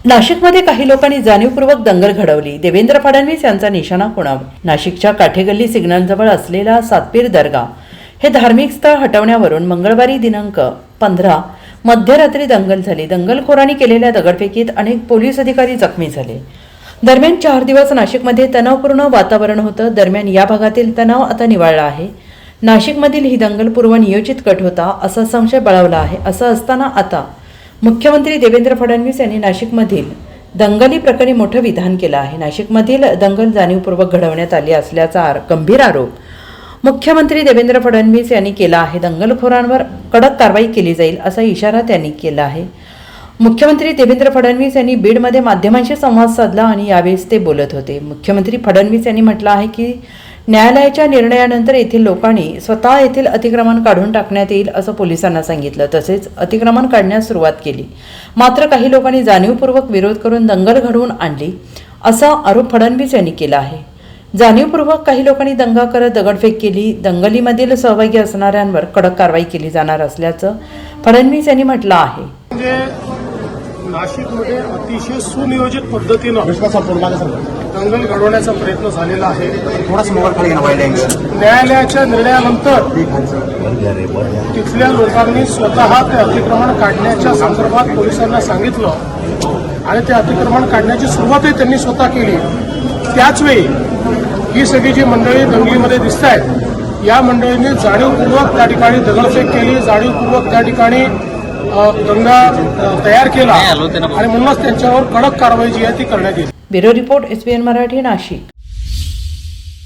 नाशिकमध्ये काही लोकांनी जाणीवपूर्वक दंगल घडवली. देवेंद्र फडणवीस यांचा निशाणा कुणावर? नाशिकच्या काठेगल्ली सिग्नलजवळ असलेला सातपीर दर्गा हे धार्मिक स्थळ हटवण्यावरून मंगळवारी दिनांक 15 मध्यरात्री दंगल झाली. दंगलखोरांनी केलेल्या दगडफेकीत अनेक पोलीस अधिकारी जखमी झाले. दरम्यान 4 दिवस नाशिकमध्ये तणावपूर्ण वातावरण होतं. दरम्यान या भागातील तणाव आता निवळला आहे. नाशिकमधील ही दंगल पूर्वनियोजित कट होता असा संशय बळावला आहे. असं असताना आता मुख्यमंत्री देवेंद्र फडणवीस यांनी नाशिकमधील दंगली प्रकरणी मोठं विधान केलं आहे. नाशिकमधील दंगल जाणीवपूर्वक घडवण्यात आली असल्याचा गंभीर आरोप मुख्यमंत्री देवेंद्र फडणवीस यांनी केला आहे. दंगलखोरांवर कडक कारवाई केली जाईल असा इशारा त्यांनी केला आहे. मुख्यमंत्री देवेंद्र फडणवीस यांनी बीडमध्ये माध्यमांशी संवाद साधला आणि यावेळेस ते बोलत होते. मुख्यमंत्री फडणवीस यांनी म्हटलं आहे की न्यायालयाच्या निर्णयानंतर येथील लोकांनी स्वतः येथील अतिक्रमण काढून टाकण्यात येईल असं पोलिसांना सांगितलं. तसेच अतिक्रमण काढण्यास सुरुवात केली. मात्र काही लोकांनी जाणीवपूर्वक विरोध करून दंगल घडवून आणली असा आरोप फडणवीस यांनी केला आहे. जाणीवपूर्वक काही लोकांनी दंगा करत दगडफेक केली. दंगलीमधील सहभागी असणाऱ्यांवर कडक कारवाई केली जाणार असल्याचं फडणवीस यांनी म्हटलं आहे. नाशिकमध्ये अतिशय सुनियोजित पद्धतीनं दंगल घडवण्याचा प्रयत्न झालेला आहे. न्यायालयाच्या निर्णयानंतर तिथल्या लोकांनी स्वतः ते अतिक्रमण काढण्याच्या संदर्भात पोलिसांना सांगितलं आणि ते अतिक्रमण काढण्याची सुरुवातही त्यांनी स्वतः केली. त्याचवेळी ही सगळी जी मंडळी दंगलीमध्ये दिसत आहेत या मंडळींनी जाणीवपूर्वक त्या ठिकाणी दगडफेक केली, जाणीवपूर्वक त्या ठिकाणी दंगा तयार केला आणि म्हणूनच त्यांच्यावर कडक कारवाई जी आहे ती करण्यात येईल. Bureau report SBN Marathi, Nashik.